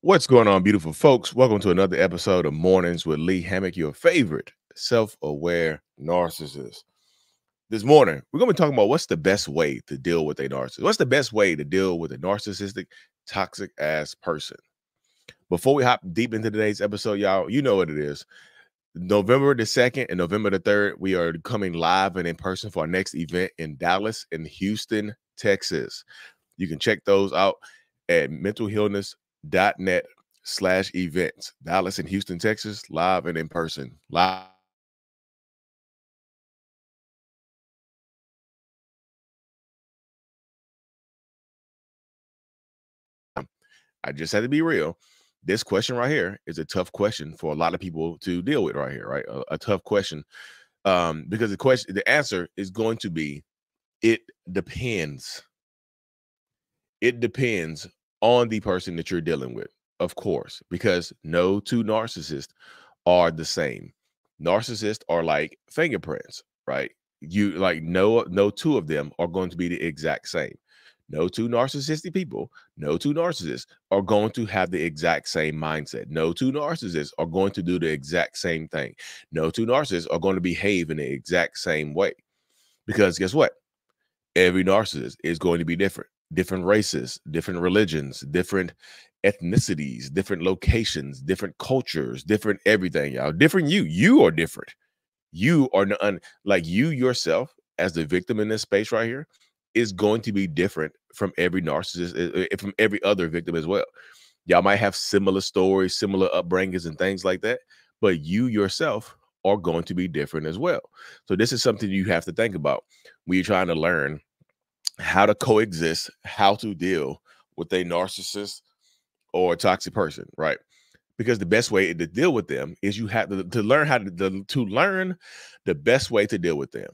What's going on, beautiful folks? Welcome to another episode of Mornings with Lee Hammock, your favorite self-aware narcissist. This morning, we're going to be talking about what's the best way to deal with a narcissist. What's the best way to deal with a narcissistic, toxic ass person? Before we hop deep into today's episode, y'all, you know what it is. November the 2nd and November the 3rd, we are coming live and in person for our next event in Dallas and Houston, Texas. You can check those out at mentalhealness.net/events. Dallas and Houston, Texas, live and in person. Live. I just had to be real. This question right here is a tough question for a lot of people to deal with right here, right? A tough question. Because the answer is going to be, it depends. It depends on the person that you're dealing with, of course, because no two narcissists are the same. Narcissists are like fingerprints, right? You like no two of them are going to be the exact same. No two narcissistic people, no two narcissists are going to have the exact same mindset. No two narcissists are going to do the exact same thing. No two narcissists are going to behave in the exact same way. Because guess what? Every narcissist is going to be different. Different races, different religions, different ethnicities, different locations, different cultures, different everything, y'all. Different you. You are different. You are like you yourself as the victim in this space right here is going to be different from every narcissist, from every other victim as well. Y'all might have similar stories, similar upbringings and things like that, but you yourself are going to be different as well. So this is something you have to think about when you're trying to learn how to coexist, how to deal with a narcissist or a toxic person, right? Because the best way to deal with them is you have to learn how to learn the best way to deal with them.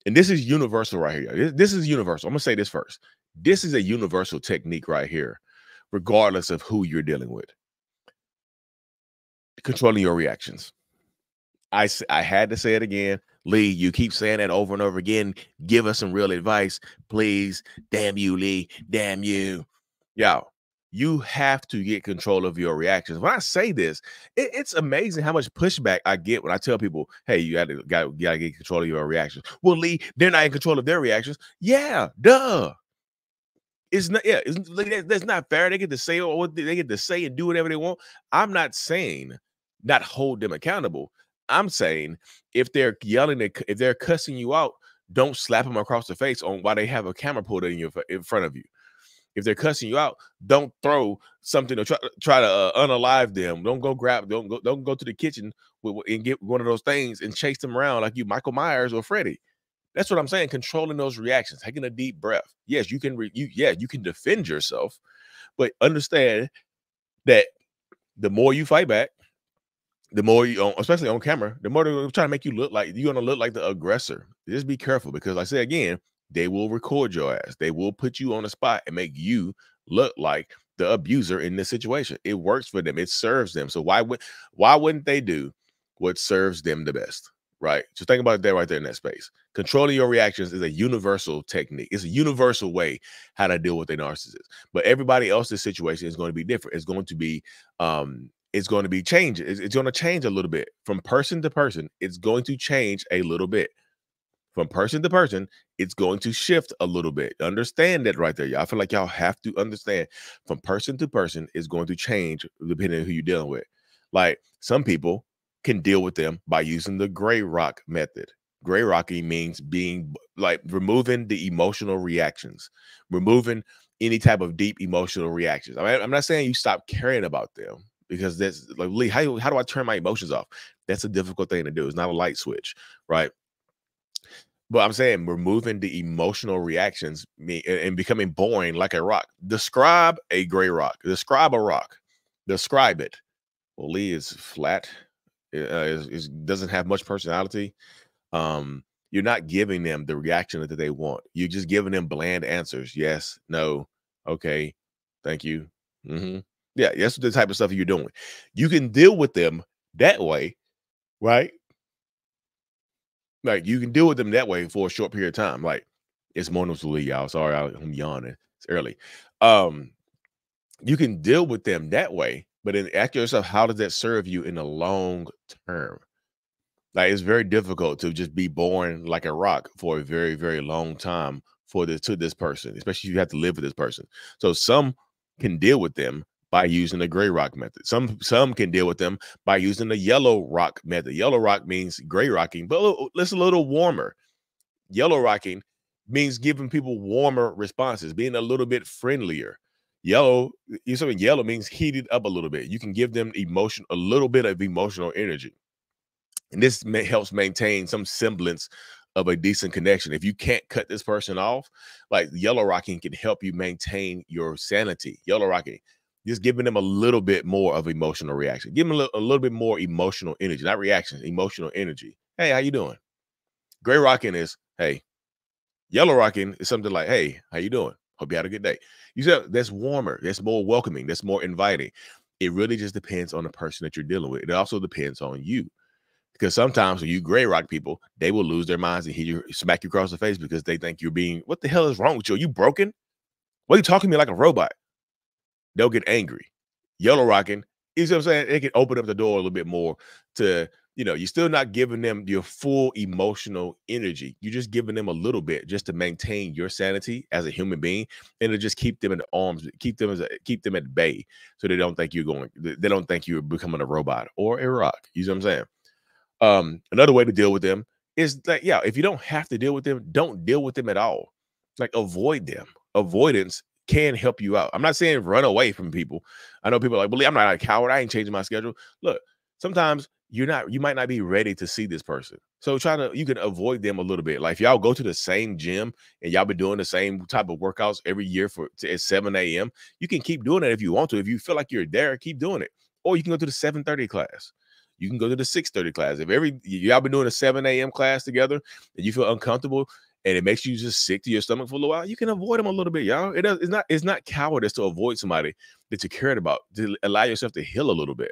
And this is universal right here. This is universal. I'm gonna say this first. This is a universal technique right here, regardless of who you're dealing with. Controlling your reactions. I had to say it again. Lee, you keep saying that over and over again. Give us some real advice, please. Damn you, Lee. Damn you. Y'all, you have to get control of your reactions. When I say this, it's amazing how much pushback I get when I tell people, hey, you gotta get control of your reactions. Well, Lee, they're not in control of their reactions. Yeah, duh. It's not, yeah, that's not fair. They get to say what they get to say and do whatever they want. I'm not saying not hold them accountable. I'm saying if they're yelling, if they're cussing you out, don't slap them across the face on why they have a camera pulled in front of you. If they're cussing you out, don't throw something to try to unalive them. Don't go to the kitchen and get one of those things and chase them around like you Michael Myers or Freddy. That's what I'm saying. Controlling those reactions, taking a deep breath. Yes, you can. You can defend yourself, but understand that the more you fight back, the more you, especially on camera, the more they're trying to make you look like you're gonna look like the aggressor. Just be careful because, like I say again, they will record your ass. They will put you on the spot and make you look like the abuser in this situation. It works for them. It serves them. So why wouldn't they do what serves them the best? Right. Just think about that right there in that space. Controlling your reactions is a universal technique. It's a universal way how to deal with a narcissist. But everybody else's situation is going to be different. It's going to be changing. It's going to change a little bit from person to person. It's going to change a little bit from person to person. It's going to shift a little bit. Understand that right there. Y'all feel like y'all have to understand from person to person. It's going to change depending on who you're dealing with. Like some people can deal with them by using the gray rock method. Gray rocking means being like removing the emotional reactions, removing any type of deep emotional reactions. I mean, I'm not saying you stop caring about them because that's like, Lee, how do I turn my emotions off? That's a difficult thing to do. It's not a light switch, right? But I'm saying removing the emotional reactions and becoming boring like a rock. Describe a gray rock. Describe a rock. Describe it. Well, Lee is flat. Doesn't have much personality. You're not giving them the reaction that they want. You're just giving them bland answers. Yes, no, okay, thank you. Yeah, that's the type of stuff you're doing. You can deal with them that way, right? Like you can deal with them that way for a short period of time. Like it's mornings, y'all. Sorry, I'm yawning. It's early. You can deal with them that way But then ask yourself, how does that serve you in the long term? Like, it's very difficult to just be born like a rock for a very, very long time for this to this person, especially if you have to live with this person. So some can deal with them by using the gray rock method. Some can deal with them by using the yellow rock method. Yellow rock means gray rocking, but it's a little warmer. Yellow rocking means giving people warmer responses, being a little bit friendlier. Yellow, you something yellow means heated up a little bit. You can give them a little bit of emotional energy. And this helps maintain some semblance of a decent connection. If you can't cut this person off, like yellow rocking can help you maintain your sanity. Yellow rocking, just giving them a little bit more of emotional reaction. Give them a little bit more emotional energy, not reaction, emotional energy. Hey, how you doing? Gray rocking is, hey. Yellow rocking is something like, hey, how you doing? Hope you had a good day. You said that's warmer, that's more welcoming, that's more inviting. It really just depends on the person that you're dealing with. It also depends on you. Because sometimes when you gray rock people, they will lose their minds and hit you, smack you across the face because they think you're being, what the hell is wrong with you? Are you broken? Why are you talking to me like a robot? They'll get angry. Yellow rocking, you see what I'm saying? It can open up the door a little bit more to, you're still not giving them your full emotional energy. You're just giving them a little bit just to maintain your sanity as a human being, and to just keep them in the arms, keep them at bay, so they don't think they don't think you're becoming a robot or a rock. You see what I'm saying? Another way to deal with them is that, yeah, if you don't have to deal with them, don't deal with them at all. Like, avoid them. Avoidance can help you out. I'm not saying run away from people. I know people are like, believe I'm not a coward. I ain't changing my schedule. Look, sometimes you might not be ready to see this person. So you can avoid them a little bit. Like, if y'all go to the same gym and y'all been doing the same type of workouts every year at 7 a.m., you can keep doing it if you want to. If you feel like you're there, keep doing it. Or you can go to the 7:30 class. You can go to the 6:30 class. If y'all been doing a 7 a.m. class together and you feel uncomfortable and it makes you just sick to your stomach for a little while, you can avoid them a little bit, y'all. It's not cowardice to avoid somebody that you cared about, to allow yourself to heal a little bit.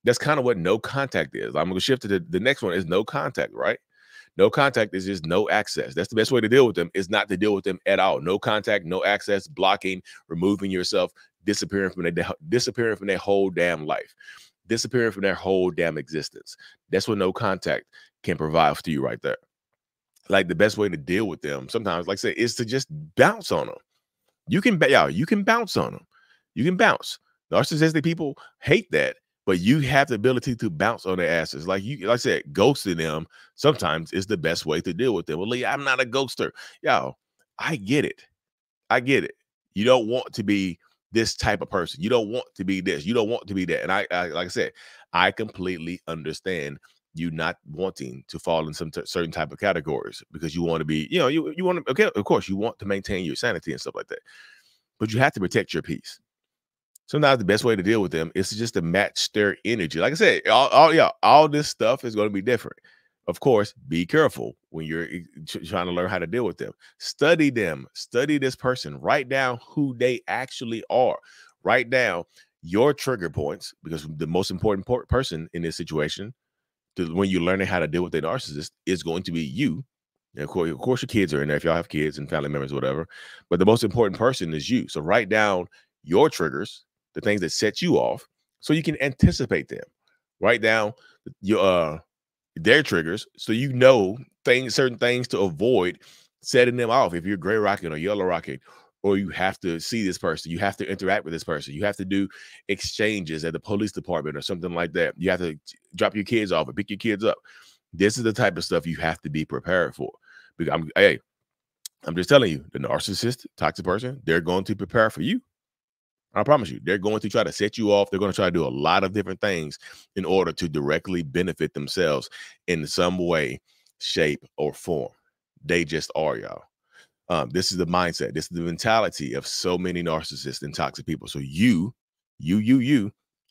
That's kind of what no contact is. I'm going to shift to the next one is no contact, right? No contact is just no access. That's the best way to deal with them, is not to deal with them at all. No contact, no access, blocking, removing yourself, disappearing from their whole damn life, disappearing from their whole damn existence. That's what no contact can provide to you right there. Like, the best way to deal with them sometimes, like I said, is to just bounce on them. You can bounce on them. You can bounce. Narcissistic people hate that, but you have the ability to bounce on their asses. Like I said, ghosting them sometimes is the best way to deal with them. Well, Lee, I'm not a ghoster. Y'all, I get it. I get it. You don't want to be this type of person. You don't want to be this. You don't want to be that. And I like I said, I completely understand you not wanting to fall in some certain type of categories, because you want to be, you want to, okay, of course, you want to maintain your sanity and stuff like that, but you have to protect your peace. Sometimes the best way to deal with them is just to match their energy. Like I said, all this stuff is going to be different. Of course, be careful when you're trying to learn how to deal with them. Study them. Study this person. Write down who they actually are. Write down your trigger points, because the most important person in this situation, when you're learning how to deal with a narcissist, is going to be you. And of course, your kids are in there if y'all have kids and family members, whatever. But the most important person is you. So write down your triggers, the things that set you off, so you can anticipate them. Write down your their triggers, so certain things to avoid setting them off. If you're gray rocking or yellow rocking, or you have to see this person, you have to interact with this person, you have to do exchanges at the police department or something like that. You have to drop your kids off or pick your kids up. This is the type of stuff you have to be prepared for. Because I'm just telling you, the narcissist, toxic person, they're going to prepare for you. I promise you, they're going to try to set you off. They're going to try to do a lot of different things in order to directly benefit themselves in some way, shape, or form. They just are, y'all. This is the mindset. This is the mentality of so many narcissists and toxic people. So you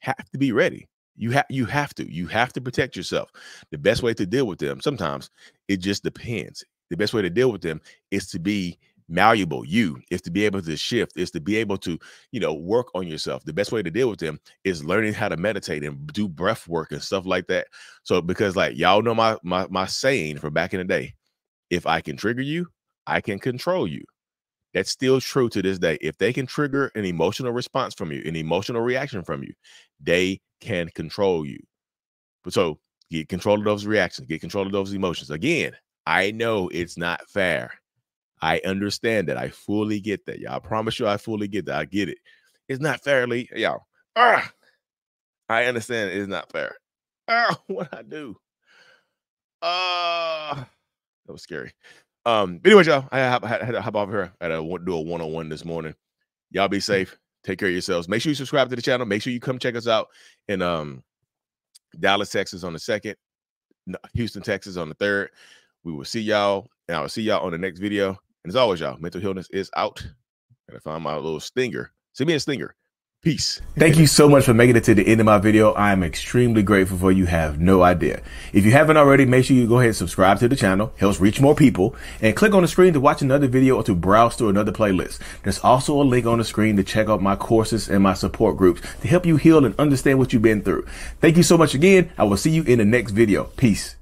have to be ready. You have to protect yourself. The best way to deal with them, sometimes it just depends. The best way to deal with them is to be malleable. Is to be able to shift, is to be able to, work on yourself. The best way to deal with them is learning how to meditate and do breath work and stuff like that. So, because like y'all know my saying from back in the day, if I can trigger you, I can control you. That's still true to this day. If they can trigger an emotional response from you, an emotional reaction from you, they can control you. So get control of those reactions, get control of those emotions. Again, I know it's not fair. I understand that. I fully get that. Y'all, I promise you I fully get that. I get it. It's not fairly, y'all. I understand it's not fair. What I do? That was scary. But anyway, y'all, I had to hop over here. I had to do a one-on-one this morning. Y'all be safe. Take care of yourselves. Make sure you subscribe to the channel. Make sure you come check us out in Dallas, Texas on the 2nd, Houston, Texas on the 3rd. We will see y'all, and I will see y'all on the next video. And as always, y'all, mental illness is out. Gotta find my little stinger. Send me a stinger. Peace. Thank you so much for making it to the end of my video. I am extremely grateful for you. Have no idea. If you haven't already, make sure you go ahead and subscribe to the channel. Helps reach more people. And click on the screen to watch another video or to browse through another playlist. There's also a link on the screen to check out my courses and my support groups to help you heal and understand what you've been through. Thank you so much again. I will see you in the next video. Peace.